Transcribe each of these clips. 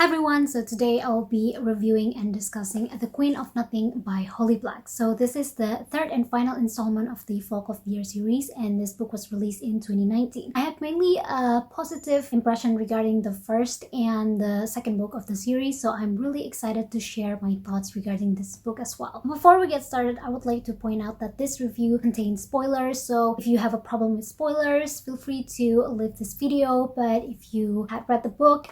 Hi everyone, so today I'll be reviewing and discussing The Queen of Nothing by Holly Black. So this is the third and final installment of the Folk of the Year series, and this book was released in 2019. I have mainly a positive impression regarding the first and the second book of the series, so I'm really excited to share my thoughts regarding this book as well. Before we get started, I would like to point out that this review contains spoilers, so if you have a problem with spoilers, feel free to leave this video, but if you had read the book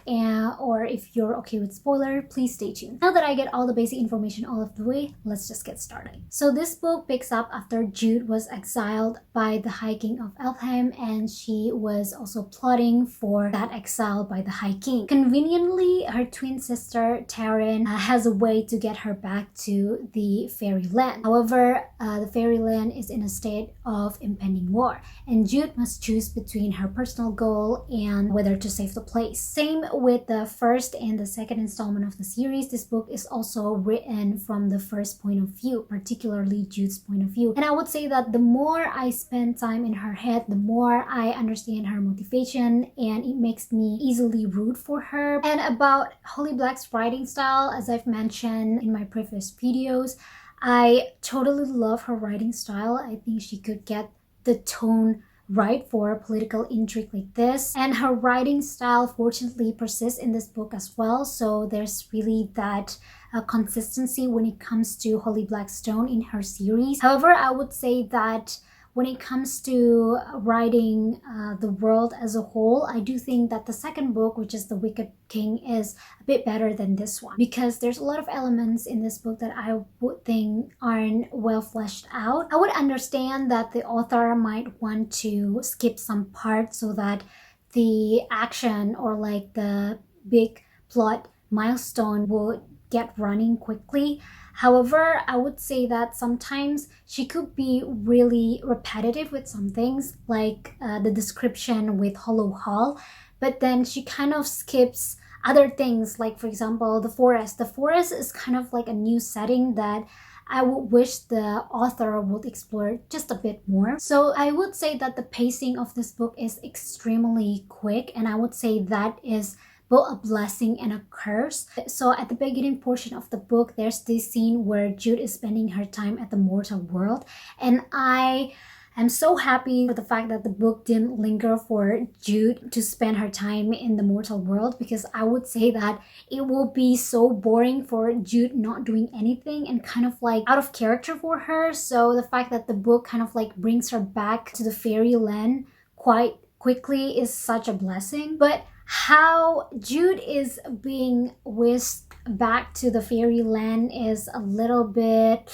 or if you're okay with spoiler, please stay tuned. Now that I get all the basic information all of the way, let's just get started. So this book picks up after Jude was exiled by the High King of Elfham, and she was also plotting for that exile by the High King. Conveniently, her twin sister Taryn has a way to get her back to the fairyland. However, the fairyland is in a state of impending war, and Jude must choose between her personal goal and whether to save the place. Same with the first and the second installment of the series. This book is also written from the first point of view, particularly Jude's point of view. And I would say that the more I spend time in her head, the more I understand her motivation, and it makes me easily root for her. And about Holly Black's writing style, as I've mentioned in my previous videos, I totally love her writing style. I think she could get the tone right for political intrigue like this, and her writing style fortunately persists in this book as well, so there's really that consistency when it comes to Holly Black's tone in her series. However, I would say that when it comes to writing the world as a whole, I do think that the second book, which is The Wicked King, is a bit better than this one, because there's a lot of elements in this book that I would think aren't well fleshed out. I would understand that the author might want to skip some parts so that the action or like the big plot milestone would get running quickly. However, I would say that sometimes she could be really repetitive with some things, like the description with Hollow Hall, but then she kind of skips other things, like for example the forest. The forest is kind of like a new setting that I would wish the author would explore just a bit more. So I would say that the pacing of this book is extremely quick, and I would say that is both a blessing and a curse. So at the beginning portion of the book, there's this scene where Jude is spending her time at the mortal world, and I am so happy for the fact that the book didn't linger for Jude to spend her time in the mortal world, because I would say that it will be so boring for Jude not doing anything and kind of like out of character for her. So the fact that the book kind of like brings her back to the fairyland quite quickly is such a blessing. But how Jude is being whisked back to the fairyland is a little bit,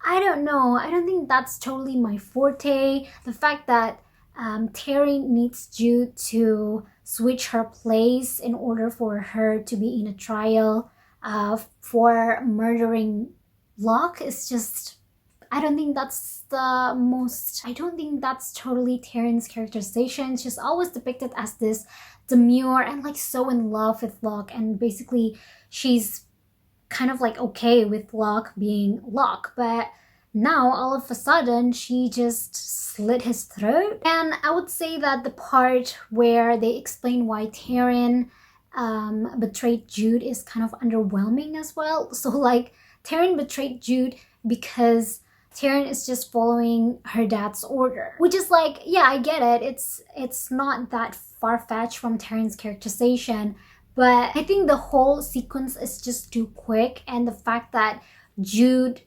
I don't know. I don't think that's totally my forte. The fact that Taryn needs Jude to switch her place in order for her to be in a trial for murdering Locke is just, I don't think that's totally Taryn's characterization. She's always depicted as this demure and like so in love with Locke, and basically she's kind of like okay with Locke being Locke, but now all of a sudden she just slit his throat. And I would say that the part where they explain why Taryn betrayed Jude is kind of underwhelming as well. So like Taryn betrayed Jude because Taryn is just following her dad's order, which is like, yeah, I get it. It's not that far-fetched from Taryn's characterization, but I think the whole sequence is just too quick, and the fact that Jude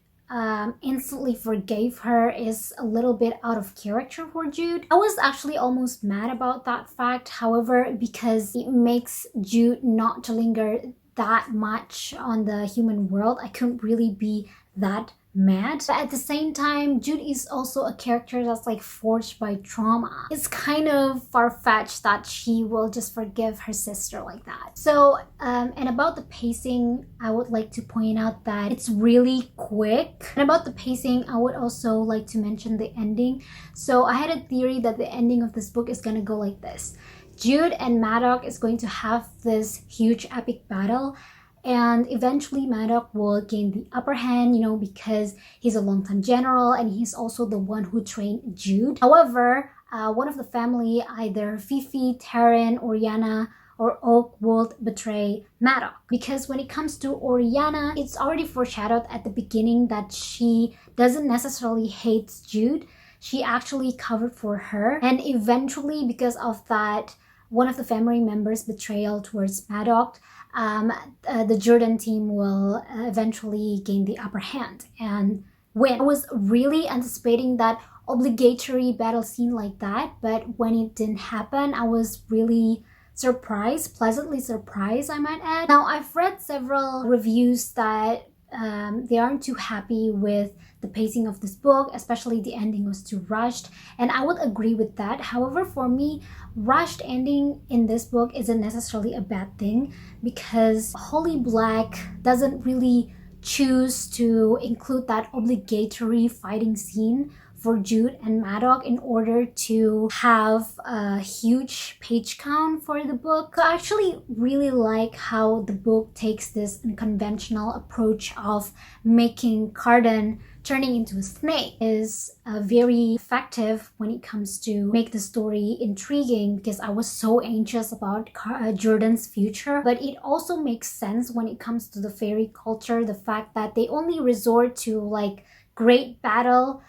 instantly forgave her is a little bit out of character for Jude. I was actually almost mad about that fact. However, because it makes Jude not to linger that much on the human world, I couldn't really be that mad. But at the same time, Jude is also a character that's like forged by trauma. It's kind of far-fetched that she will just forgive her sister like that. So and about the pacing, I would like to point out that it's really quick. And about the pacing, I would also like to mention the ending. So I had a theory that the ending of this book is gonna go like this: Jude and Madoc is going to have this huge epic battle, and eventually Madoc will gain the upper hand, because he's a longtime general and he's also the one who trained Jude. However, one of the family, either Fifi, Taryn, Oriana, or Oak would betray Madoc. Because when it comes to Oriana, it's already foreshadowed at the beginning that she doesn't necessarily hate Jude. She actually covered for her, and eventually, because of that, one of the family members' betrayal towards Madoc, the Jordan team will eventually gain the upper hand and win. I was really anticipating that obligatory battle scene like that, but when it didn't happen, I was really surprised, pleasantly surprised, I might add. Now, I've read several reviews that they aren't too happy with the pacing of this book, especially the ending was too rushed, and I would agree with that. However, for me, rushed ending in this book isn't necessarily a bad thing, because Holy Black doesn't really choose to include that obligatory fighting scene for Jude and Madoc in order to have a huge page count for the book. So I actually really like how the book takes this unconventional approach of making Cardan turning into a snake. Is very effective when it comes to make the story intriguing, because I was so anxious about Jordan's future. But it also makes sense when it comes to the fairy culture, the fact that they only resort to like great battle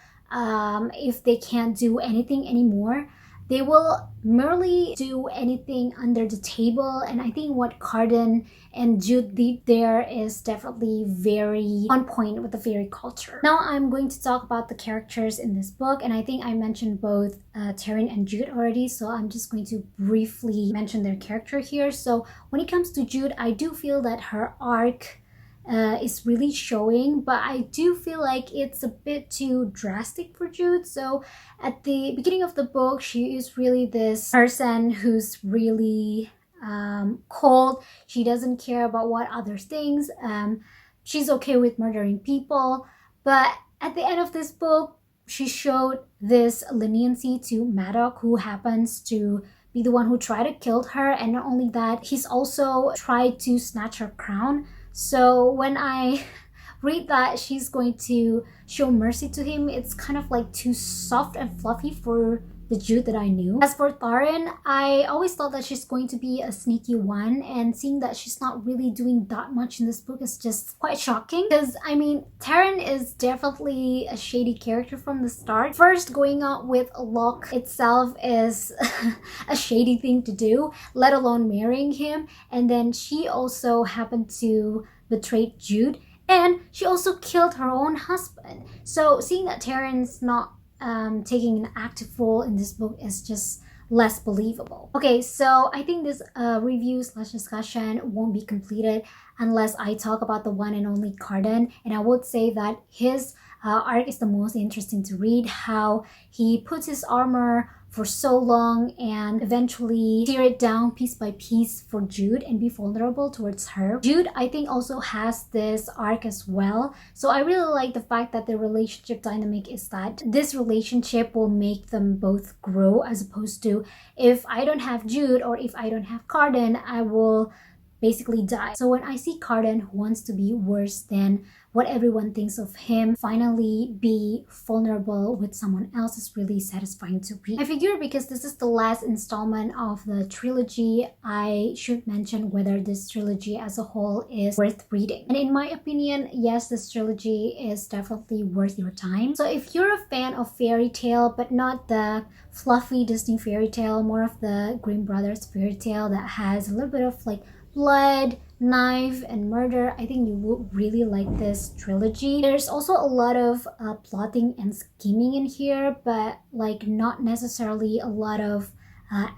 if they can't do anything anymore. They will merely do anything under the table, and I think what Cardan and Jude did there is definitely very on point with the fairy culture. Now I'm going to talk about the characters in this book, and I think I mentioned both Taryn and Jude already, so I'm just going to briefly mention their character here. So when it comes to Jude, I do feel that her arc is really showing, but I do feel like it's a bit too drastic for Jude. So at the beginning of the book, she is really this person who's really cold. She doesn't care about what others think. She's okay with murdering people, but at the end of this book, she showed this leniency to Madoc, who happens to be the one who tried to kill her, and not only that, he's also tried to snatch her crown. So when I read that she's going to show mercy to him, it's kind of like too soft and fluffy for the Jude that I knew. As for Taryn, I always thought that she's going to be a sneaky one, and seeing that she's not really doing that much in this book is just quite shocking. Because, I mean, Taryn is definitely a shady character from the start. First, going out with Locke itself is a shady thing to do, let alone marrying him. And then she also happened to betray Jude, and she also killed her own husband. So seeing that Taryn's not taking an active role in this book is just less believable. Okay, so I think this review / discussion won't be completed unless I talk about the one and only Cardan, and I would say that his arc is the most interesting to read. How he puts his armor for so long and eventually tear it down piece by piece for Jude and be vulnerable towards her. Jude, I think, also has this arc as well. So I really like the fact that the relationship dynamic is that this relationship will make them both grow, as opposed to if I don't have Jude or if I don't have Cardan, I will basically die. So when I see Cardan, who wants to be worse than what everyone thinks of him, finally be vulnerable with someone else, is really satisfying to read. I figure because this is the last installment of the trilogy, I should mention whether this trilogy as a whole is worth reading. And in my opinion, yes, this trilogy is definitely worth your time. So if you're a fan of fairy tale, but not the fluffy Disney fairy tale, more of the Grimm Brothers fairy tale that has a little bit of like blood, knife, and murder, I think you would really like this trilogy. There's also a lot of plotting and scheming in here, but like not necessarily a lot of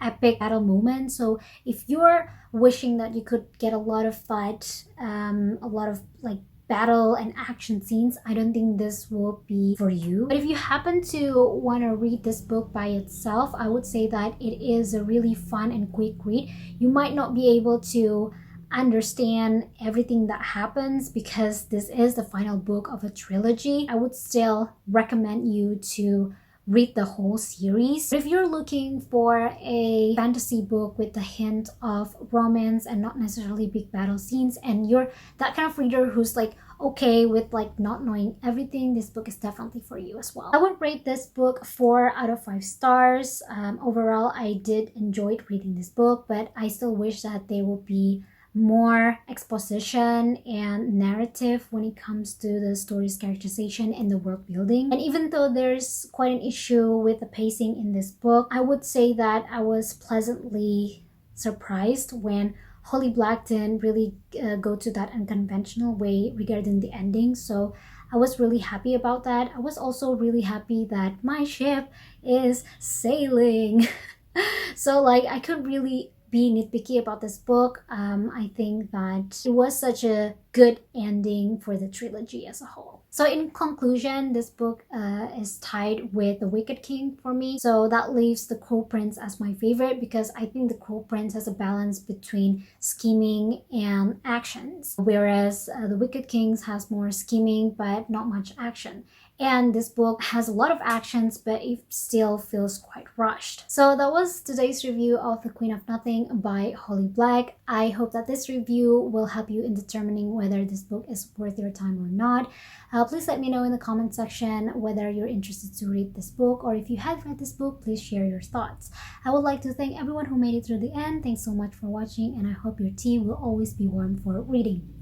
epic battle moments. So if you're wishing that you could get a lot of fight, a lot of like battle and action scenes, I don't think this will be for you. But if you happen to want to read this book by itself, I would say that it is a really fun and quick read. You might not be able to understand everything that happens because this is the final book of a trilogy. I would still recommend you to read the whole series. But if you're looking for a fantasy book with a hint of romance and not necessarily big battle scenes, and you're that kind of reader who's like okay with like not knowing everything, this book is definitely for you as well. I would rate this book 4 out of 5 stars. Overall, I did enjoy reading this book, but I still wish that there would be more exposition and narrative when it comes to the story's characterization and the world building. And even though there's quite an issue with the pacing in this book, I would say that I was pleasantly surprised when Holly Black didn't really go to that unconventional way regarding the ending. So I was really happy about that. I was also really happy that my ship is sailing. So like I could really be nitpicky about this book. I think that it was such a good ending for the trilogy as a whole. So in conclusion, this book is tied with The Wicked King for me. So that leaves The Cruel Prince as my favorite because I think The Cruel Prince has a balance between scheming and actions, whereas The Wicked Kings has more scheming but not much action. And this book has a lot of actions, but it still feels quite rushed. So that was today's review of The Queen of Nothing by Holly Black. I hope that this review will help you in determining whether this book is worth your time or not. Please let me know in the comment section whether you're interested to read this book, or if you have read this book, please share your thoughts. I would like to thank everyone who made it through the end. Thanks so much for watching, and I hope your tea will always be warm for reading.